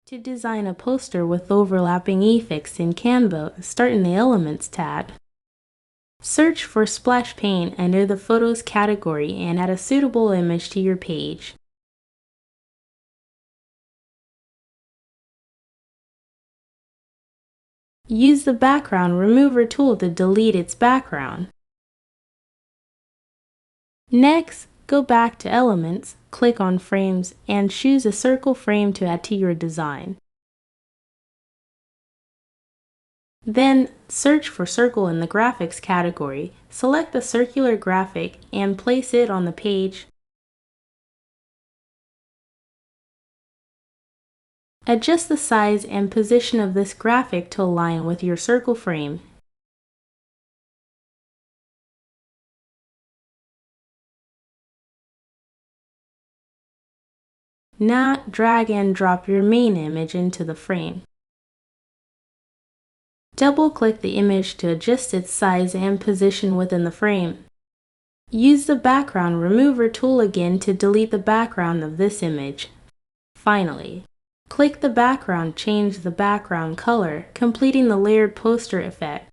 To design a poster with overlapping effects in Canva, start in the Elements tab. Search for splash paint under the Photos category and add a suitable image to your page. Use the Background Remover tool to delete its background. Next, go back to Elements, click on Frames, and choose a circle frame to add to your design. Then, search for Circle in the Graphics category, select the circular graphic, and place it on the page. Adjust the size and position of this graphic to align with your circle frame. Now, drag and drop your main image into the frame. Double-click the image to adjust its size and position within the frame. Use the Background Remover tool again to delete the background of this image. Finally, click the background, change the background color, completing the layered poster effect.